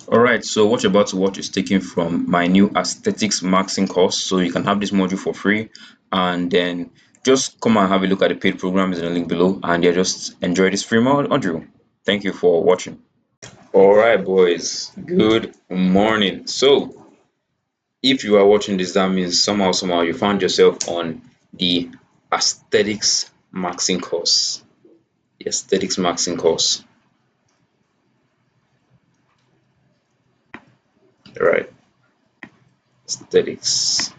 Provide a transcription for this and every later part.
Alright, so what you're about to watch is taken from my new aesthetics maxing course. So you can have this module for free and then just come and have a look at the paid programs in the link below and yeah, just enjoy this free module. Thank you for watching. Alright, boys, good morning. So if you are watching this, that means somehow you found yourself on the aesthetics maxing course. The aesthetics maxing course. Alright, aesthetics.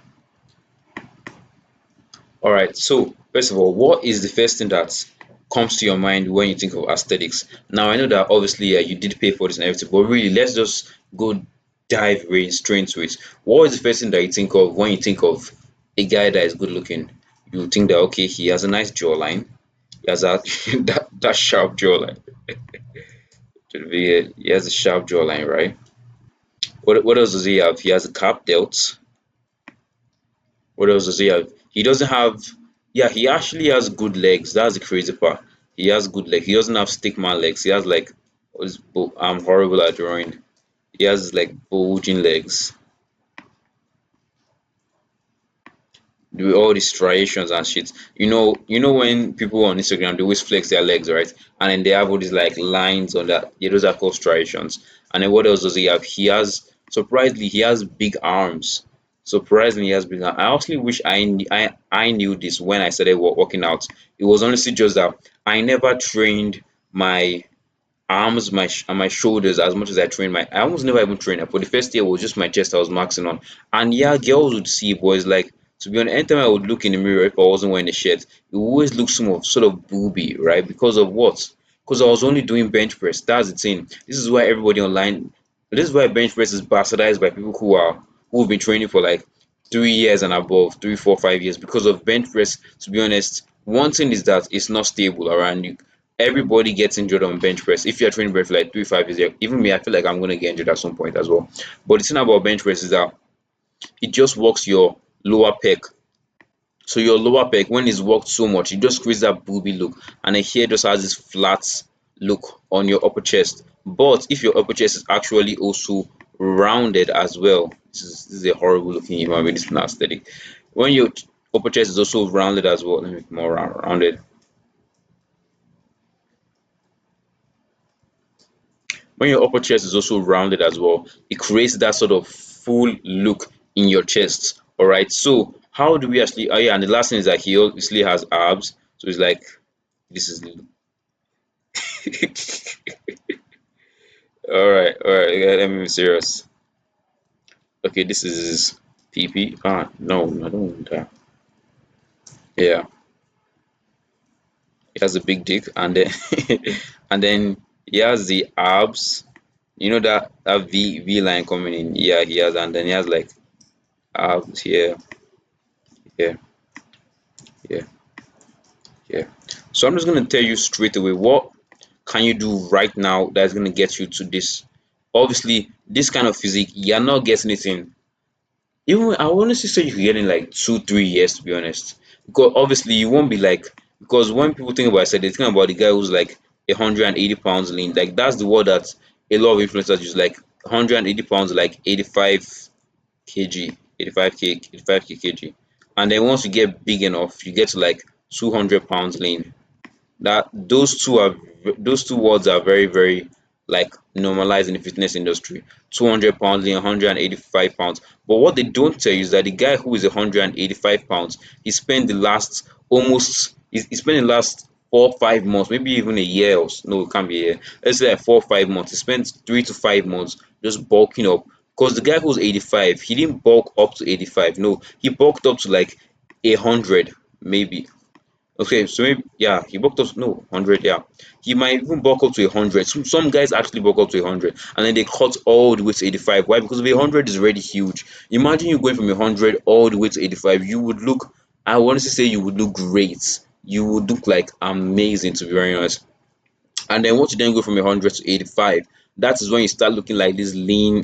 All right. So first of all, what is the first thing that comes to your mind when you think of aesthetics? Now I know that obviously you did pay for this and everything, but really let's just go dive right straight into it. What is the first thing that you think of when you think of a guy that is good looking? You think that okay, he has a nice jawline, he has a that sharp jawline. He has a sharp jawline, right? What else does he have? He has a cap delt. What else does he have? He doesn't have. Yeah, he actually has good legs. That's the crazy part. He has good legs. He doesn't have stickman legs. He has like, I'm horrible at drawing. He has like bulging legs with all these striations and shit. You know when people on Instagram they always flex their legs, right? And then they have all these like lines on that. Yeah, those are called striations. And then what else does he have? He has surprisingly he has big arms. Surprisingly, he has big arms. I actually wish I knew this when I started working out. It was honestly just that I never trained my arms, and my shoulders as much as I trained my. I almost never even trained. For the first year, it was just my chest I was maxing on. And yeah, girls would see boys like. To be honest, anytime I would look in the mirror if I wasn't wearing a shirt, it always looked sort of booby, right? Because of what? Because I was only doing bench press. That's the thing. This is why everybody online. This is why bench press is bastardized by people who've been training for like 3 years and above, 3, 4, 5 years. Because of bench press, to be honest, one thing is that it's not stable around you. Everybody gets injured on bench press. If you're training bench for like 3, 5 years, yeah, even me, I feel like I'm gonna get injured at some point as well. But the thing about bench press is that it just works your lower pec. So your lower pec, when it's worked so much, it just creates that booby look, and then here just has this flat look on your upper chest. But if your upper chest is actually also rounded as well, this is a horrible looking human being. This is not aesthetic. When your upper chest is also rounded as well, let me make more rounded. When your upper chest is also rounded as well, it creates that sort of full look in your chest. All right. So how do we actually? Oh yeah, and the last thing is that he obviously has abs. So it's like this is. All right. Let me be serious. Okay, this is PP. Ah, no, I don't want that. Yeah, he has a big dick, and then and then he has the abs. You know that V line coming in. Yeah, he has, and then he has like abs here, here, here, here. So I'm just gonna tell you straight away what can you do right now that's gonna get you to this. Obviously, this kind of physique, you're not getting it in. Even I honestly say you can get in like 2, 3 years to be honest. Because obviously you won't be like because when people think about it, they think about the guy who's like 180 pounds lean. Like that's the word that a lot of influencers use, like 180 pounds, like 85 kg, 85 kg. And then once you get big enough, you get to like 200 pounds lean. That those two words are very like normalized in the fitness industry. 200 pounds and 185 pounds. But what they don't tell you is that the guy who is 185 pounds, he spent the last 4 5 months, maybe even a year, or no, it can't be a year. Let's say like 4 5 months. He spent 3 to 5 months just bulking up. Because the guy who's 85, he didn't bulk up to 85. No, he bulked up to like 100 maybe. Okay, so maybe, yeah, he bulked up, no, 100, yeah. He might even bulk up to 100. Some guys actually bulk up to 100 and then they cut all the way to 85. Why? Because the 100 is already huge. Imagine you going from 100 all the way to 85. You would look, I want to say you would look great. You would look like amazing, to be very honest. And then once you then go from 100 to 85, that is when you start looking like this lean.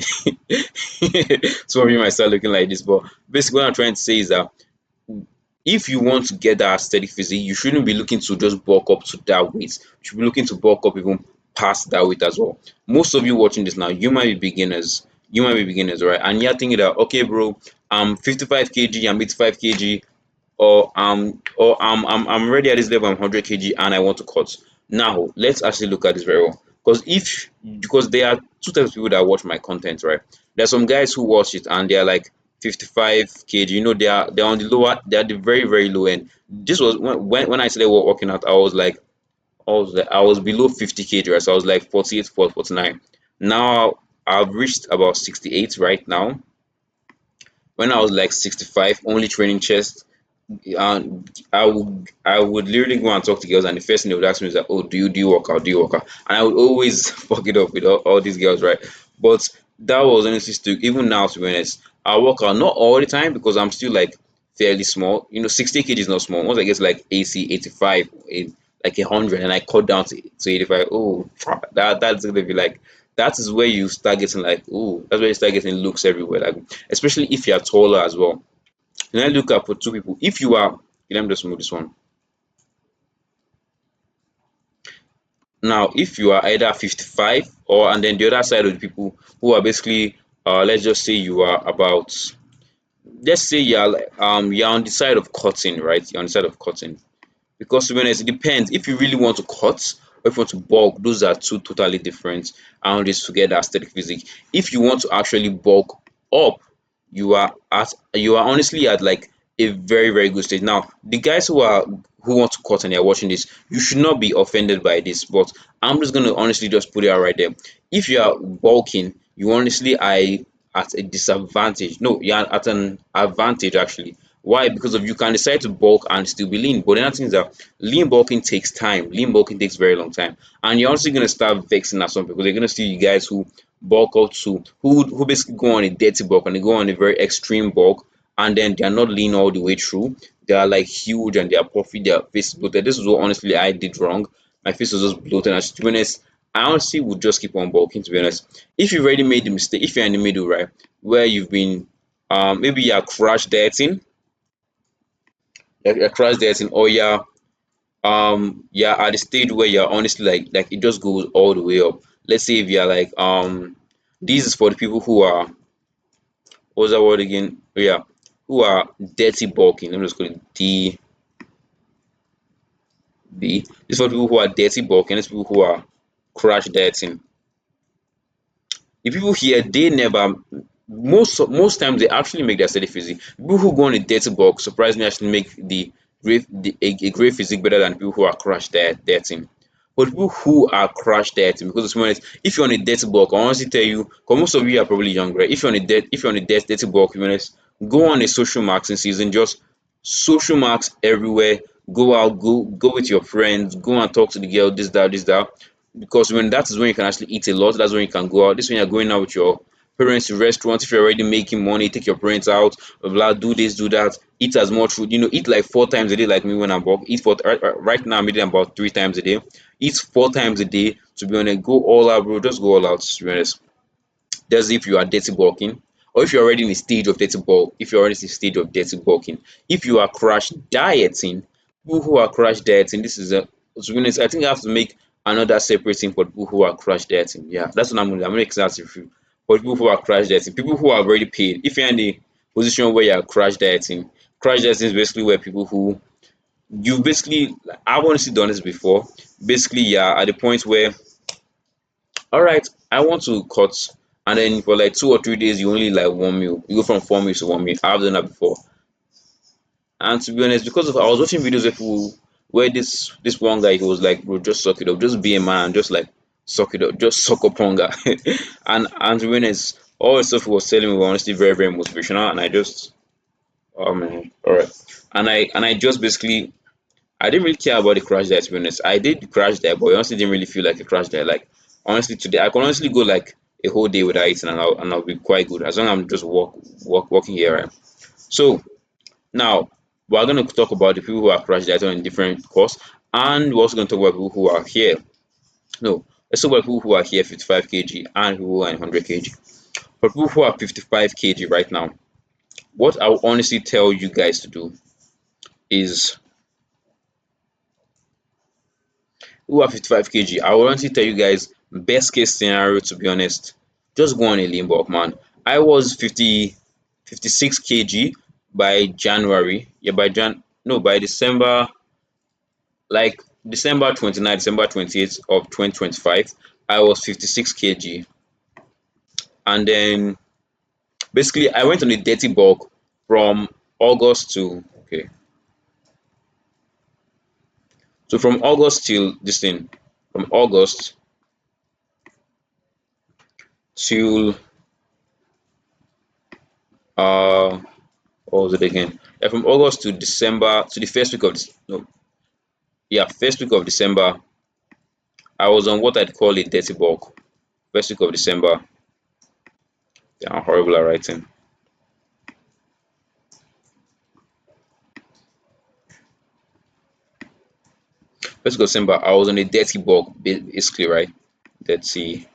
Some of you might start looking like this, but basically what I'm trying to say is that if you want to get that aesthetic physique, you shouldn't be looking to just bulk up to that weight. You should be looking to bulk up even past that weight as well. Most of you watching this now, you might be beginners. You might be beginners, right? And you're thinking that, okay, bro, I'm 55 kg, I'm 85 kg, or I'm already at this level, I'm 100 kg, and I want to cut. Now, let's actually look at this very well. Because there are two types of people that watch my content, right? There's some guys who watch it and they're like 55 kg. They're on the lower, they're the very very low end. This was when I started working out. I was below 50 kg, right? So I was like 48, 49. Now I've reached about 68 right now. When I was like 65, only training chest, I would literally go and talk to girls, and the first thing they would ask me is like, "Oh, do you work out? Do you work out?" And I would always fuck it up with all these girls, right? But that was honestly still, even now, to be honest, I work out not all the time because I'm still like fairly small. 60 kg is not small. Once I get to like 80, 85, like 100, and I cut down to 85, oh, fuck, that's gonna be like, that is where you start getting like, oh, that's where you start getting looks everywhere, like especially if you're taller as well. Then I look up for two people. If you are, let me just move this one. Now, if you are either 55, or and then the other side of the people who are basically, let's just say you are about, let's say you're on the side of cutting, right? You're on the side of cutting. Because to be honest, it depends. If you really want to cut or if you want to bulk, those are two totally different boundaries to get that aesthetic physique. If you want to actually bulk up, you are honestly at like a very very good stage. Now, the guys who want to cut and they're watching this, you should not be offended by this. But I'm just gonna honestly just put it out right there. If you are bulking, you honestly are at a disadvantage. No, you're at an advantage actually. Why? Because of you can decide to bulk and still be lean. But the other thing is that lean bulking takes time. Lean bulking takes very long time. And you're also gonna start vexing at some people. They're gonna see you guys who bulk out to who basically go on a dirty bulk and they go on a very extreme bulk, and then they're not lean all the way through. They are like huge and they are puffy, their face is bloated. This is what honestly I did wrong. My face was just bloated, and to be honest, I honestly would just keep on bulking, to be honest. If you've already made the mistake, if you're in the middle, right, where you've been maybe you're crash dieting, you're crash dieting, or you're at the stage where you're honestly like it just goes all the way up. Let's say if you're like this is for the people who are, what's that word again? Oh, yeah, who are dirty bulking. Let me just call it DB. This is for people who are dirty bulking. This is people who are crash dieting. The people here, they never, most times they actually make their steady physique. People who go on a dirty bulk surprisingly actually make a great physique better than people who are crash dieting. But people who are crash dieting, because to be honest, if you're on a dirty bulk, I honestly tell you, because most of you are probably young, right? If you're on a dirty bulk, to be honest, go on a social maxing season, just social max everywhere. Go out, go with your friends, go and talk to the girl, this, that. Because when that is when you can actually eat a lot, that's when you can go out. This is when you're going out with your parents to restaurants. If you're already making money, take your parents out, blah, blah, do this, do that, eat as much food. Eat like 4 times a day, like me when I'm bulk. Eat right now, I'm eating about 3 times a day. Eat 4 times a day. To be honest, go all out, bro. Just go all out. To be honest, that's if you are dirty bulking, or if you're already in a stage of dirty bulk. If you're already in a stage of dirty bulking, if you are crash dieting, people who are crash dieting, this is a, to be honest, I think I have to make another separate thing for people who are crash dieting. Yeah, that's what I'm gonna make that review for people who are crash dieting, people who are already paid. If you're in the position where you're crash dieting is basically where people who you basically, I've honestly done this before. Basically, yeah, at the point where, all right, I want to cut, and then for like 2 or 3 days, you only like one meal. You go from 4 meals to one meal. I've done that before. And to be honest, because of I was watching videos of people where this one guy, he was like, bro, just suck it up, just be a man, just like suck it up, just suck up hunger. And to be honest, all the stuff he was telling me were honestly very, very motivational. And I just, oh man, all right. And I just basically, I didn't really care about the crash there, to be honest. I did crash there, but I honestly didn't really feel like a crash there. Like honestly, today I can honestly go like a whole day without eating, and I'll be quite good as long as I'm just walking here. Right? So now we're gonna talk about the people who are crash dieting in different course, and we're also gonna talk about people who are here. No, let's talk about people who are here 55 kg and people who are 100 kg. For people who are 55 kg right now, what I will honestly tell you guys to do is who are 55 kg. I will honestly tell you guys, best case scenario, to be honest, just go on a lean bulk, man. I was 56 kg by January. Yeah, by no, by December, like December 29th, December 28th of 2025, I was 56 kg. And then basically I went on a dirty bulk from August to, okay. So from August till this thing, from August till uh what was it again? Yeah, from August to December, to the first week of this, no, yeah, first week of December, I was on what I'd call a dirty bulk. First week of December. Yeah, I'm horrible at writing. First week of December, I was on a dirty bulk, basically, right? Dirty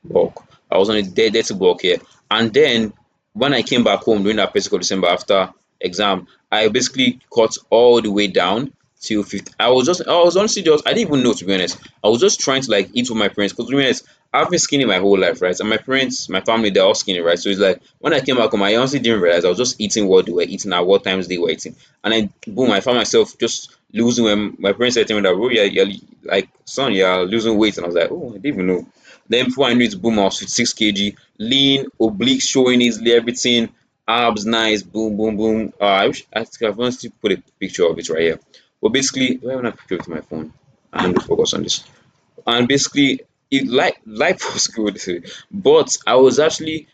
bulk. I was on a dirty bulk here. And then when I came back home during that first week of December after exam, I basically cut all the way down till 50. I was honestly just, I didn't even know, to be honest. I was just trying to like eat with my parents because, to be honest, I've been skinny my whole life, right? And my parents, my family, they're all skinny, right? So it's like when I came back home, I honestly didn't realize I was just eating what they were eating at what times they were eating. And then boom, I found myself just losing when my parents said to me that, oh, yeah, you're like, son, you're losing weight. And I was like, oh, I didn't even know. Then before I knew it, boom, I was 56 kg, lean, oblique showing easily, everything, abs nice, boom, boom, boom. I wish I think I've honestly put a picture of it right here. But basically, why haven't I picture with my phone? I'm to focus on this. And basically, it like life was good, but I was actually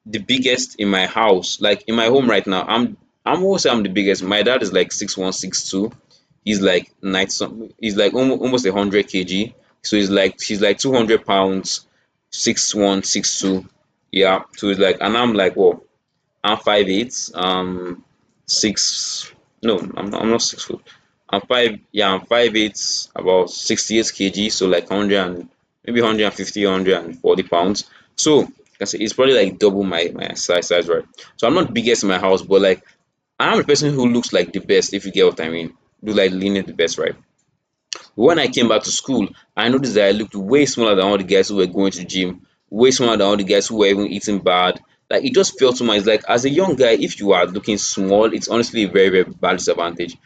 the biggest in my house, like in my home right now. I'm always say I'm the biggest. My dad is like 6'1", 6'2". He's like 90 something. He's like almost 100 kg. So he's like 200 pounds, 6'1", 6'2". Yeah. So he's like, and I'm like, what? I'm 5'8". Six. No, I'm not 6 foot. I'm five. Yeah, I'm 5'8", about 68 kg. So like 100 and maybe 150, 140 pounds. So I say it's probably like double my size, right? So I'm not the biggest in my house, but like I'm the person who looks like the best, if you get what I mean. Do like leaning the best, right? When I came back to school, I noticed that I looked way smaller than all the guys who were going to gym, way smaller than all the guys who were even eating bad. Like it just felt too much. Like as a young guy, if you are looking small, it's honestly a very, very bad disadvantage.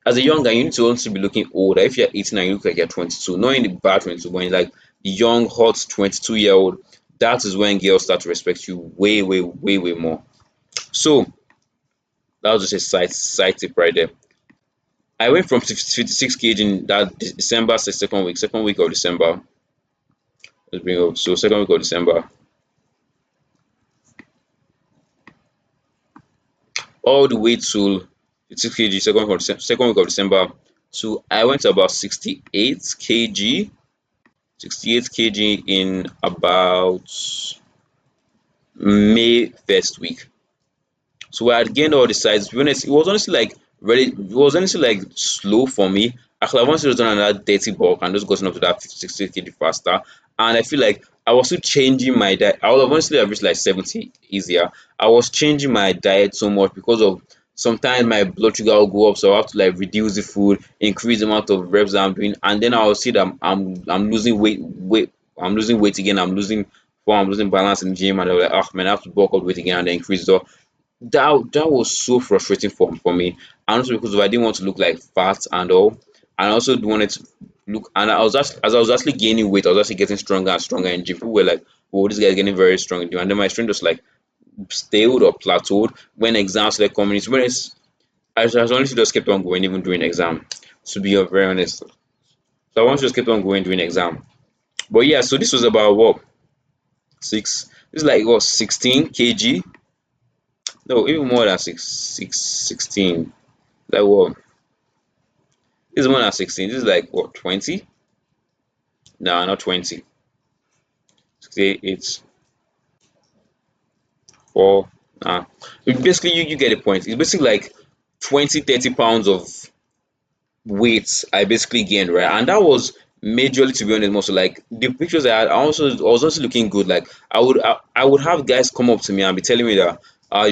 As a young guy, you need to also be looking older. If you're 18 and you look like you're 22, not in the bad 22, but in like the young, hot 22-year-old, that is when girls start to respect you way, way, way, way more. So that was just a side tip right there. I went from 56 kg in that December, second week of December. Let's bring up. So second week of December, all the way to 56 kg, second week of December. So I went to about 68 kg, 68 kg in about May first week. So I had gained all the size. To be honest, it was honestly like really, it was honestly like slow for me. Actually, I once just done another dirty bulk and just gotten up to that 50, 60 kg faster. And I feel like I was still changing my diet. I would have honestly have reached like 70 easier. I was changing my diet so much because of sometimes my blood sugar will go up, so I have to like reduce the food, increase the amount of reps I'm doing, and then I'll see that I'm losing I'm losing weight again, I'm losing balance in the gym, and I'm like, oh man, I have to bulk up weight again and then increase it. So that was so frustrating for me, and also because I didn't want to look like fat and all, and I also wanted to look. And I was just as I was actually gaining weight, I was actually getting stronger and stronger in gym. People were like, "Oh, this guy's getting very strong in gym," and then my strength was like stalled or plateaued when exams started coming. So when I honestly just kept on going, even during exam. To be very honest, so I want to just kept on going during exam. But yeah, so this was about what six. This is like what 16 kg. No, even more than 16. Like what? This is more than 16. This is like what 20? No, not 20. 68, 4. Basically, you get the point. It's basically like 20, 30 pounds of weight I basically gained, right? And that was majorly, to be honest, most like the pictures I had. I was also looking good. Like I would have guys come up to me and be telling me that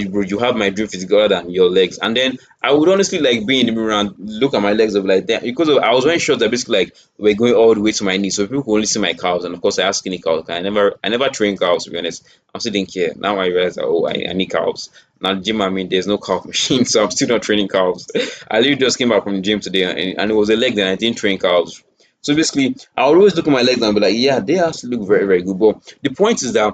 bro, you have my dream physique other than your legs. And then I would honestly like be in the mirror and look at my legs of like that because I was wearing shorts that basically like were going all the way to my knees, so people could only see my calves. And of course, I have skinny calves. I never trained calves to be honest. I'm still didn't care. Now I realize that, oh, I need calves. Now the gym, I mean, there's no calf machine, so I'm still not training calves. I literally just came back from the gym today, and it was a leg that I didn't train calves. So basically, I would always look at my legs and be like, yeah, they actually look very, very good. But the point is that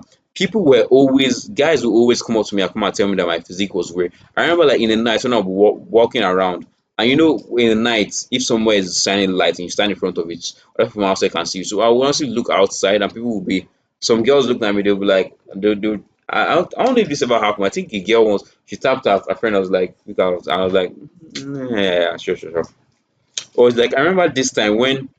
guys will always come up to me and come and tell me that my physique was great. I remember like in the night when I'm walking around, and in the night, if somewhere is shining light and you stand in front of it, other people outside can see you. So I will honestly look outside, and people will be, some girls looking at me, they'll be like, I don't know if this ever happened. I think a girl once, she tapped out a friend, I was like, look out. I was like, yeah, sure, sure, sure. Or it's like, I remember this time when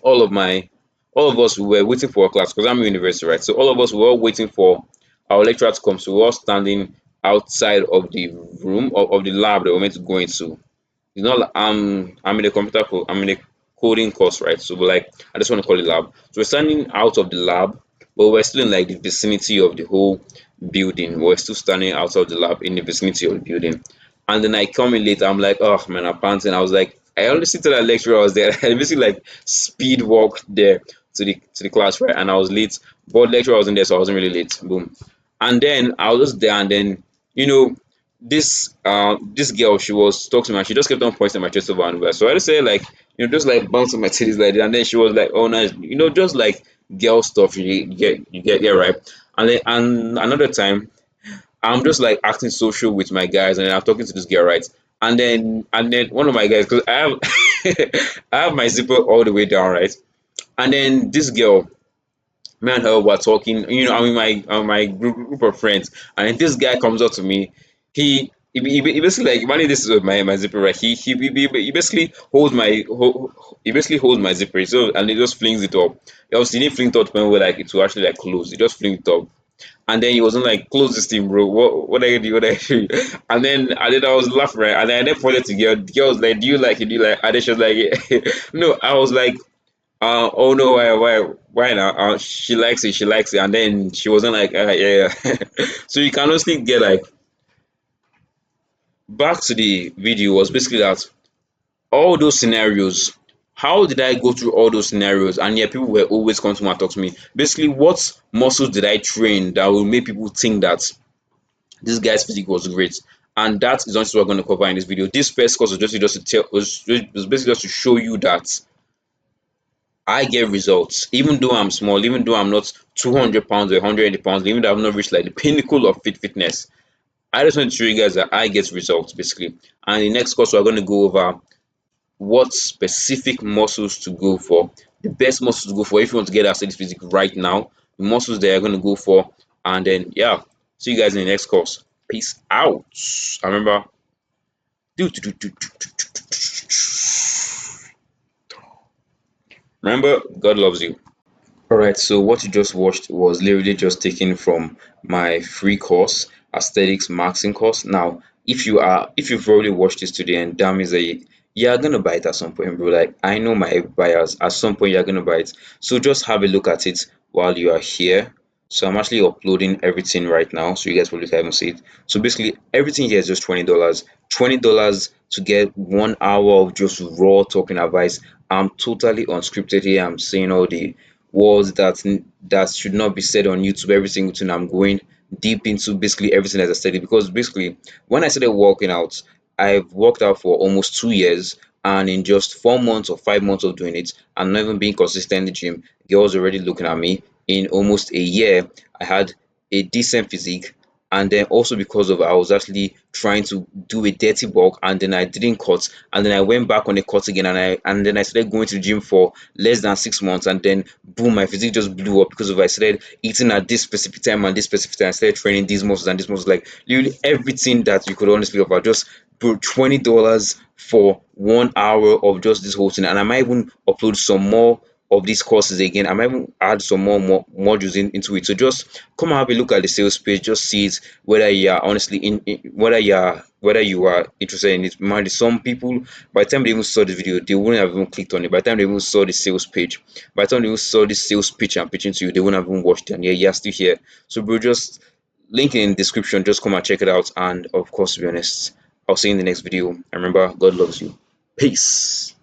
all of my all of us were waiting for a class because I'm in university, right? So all of us were all waiting for our lecturer to come. So we were all standing outside of the room of the lab that we're meant to go into. It's not like I'm in a I'm in a coding course, right? So we're like, I just want to call it lab. So we're standing out of the lab, but we're still in like the vicinity of the whole building. We're still standing outside of the lab in the vicinity of the building. And then I come in later, I'm like, oh man, I'm panting. I was like, I only see to that lecturer I was there. I basically like speed walked there to the class, right? And I was late, but lecturer wasn't there, so I wasn't really late. Boom. And then I was just there, and then you know this girl, she was talking to me and she just kept on pointing my chest over and over. So I just say like, just like bouncing my titties like that. And then she was like, oh nice, just like girl stuff you get yeah, right. And then and another time I'm just like acting social with my guys, and then I'm talking to this girl, right? And then one of my guys, because I have I have my zipper all the way down, right? And then this girl, me and her were talking. I'm in my group of friends, and then this guy comes up to me. He basically like imagine this is my zipper, right? He basically he basically holds my zipper, so and he just flings it up. He obviously didn't fling it up when we're like it will actually like close. He just flings it up. And then he wasn't like, close this thing, bro. What are you doing? What are you doing? And then I was laughing, right? And then I then pointed to girl. The girl was like, do you like it? Do you like it? And then she was like, no. I was like, oh no, why now? She likes it, she likes it. And then she wasn't like, yeah, yeah. So you can honestly get like, back to the video was basically that all those scenarios, how did I go through all those scenarios? And yeah, people were always coming to me and talk to me. Basically, what muscles did I train that will make people think that this guy's physique was great? And that is also what we're going to cover in this video. This first course was just to tell was basically just to show you that I get results, even though I'm small, even though I'm not 200 pounds or 180 pounds, even though I've not reached like the pinnacle of fitness. I just want to show you guys that I get results basically. And in the next course, we're going to go over what specific muscles to go for, the best muscles to go for if you want to get that steady physique right now, the muscles that you're going to go for, and then yeah, see you guys in the next course. Peace out. I remember. Remember, God loves you. Alright, so what you just watched was literally just taken from my free course, Aesthetics Maxing course. Now, if you've already watched this today and that means that you're gonna buy it at some point, bro. Like I know my buyers, at some point you're gonna buy it. So just have a look at it while you are here. So I'm actually uploading everything right now, so you guys probably can even see it. So basically everything here is just $20. $20 to get 1 hour of just raw talking advice. I'm totally unscripted here. I'm saying all the words that should not be said on YouTube. Every single thing I'm going deep into basically everything as I study, because basically when I started working out, I've worked out for almost 2 years, and in just 4 months or 5 months of doing it and not even being consistent in the gym, girls already looking at me. In almost a year, I had a decent physique, and then also because of I was actually trying to do a dirty bulk, and then I didn't cut, and then I went back on a cut again, and then I started going to the gym for less than 6 months, and then boom, my physique just blew up because of I started eating at this specific time and this specific time. I started training these muscles and this muscles, like literally everything that you could honestly offer. Just bro, $20 for 1 hour of just this whole thing, and I might even upload some more of these courses again. I might even add some more modules into it. So just come and have a look at the sales page. Just see it whether you are honestly whether you are interested in it. Mind some people, by the time they even saw the video, they wouldn't have even clicked on it. By the time they even saw the sales page, by the time they even saw the sales pitch and pitching to you, they wouldn't have even watched it. And yeah, you're still here. So bro, just Link in description. Just come and check it out. And of course, to be honest, I'll see you in the next video. And remember, God loves you. Peace.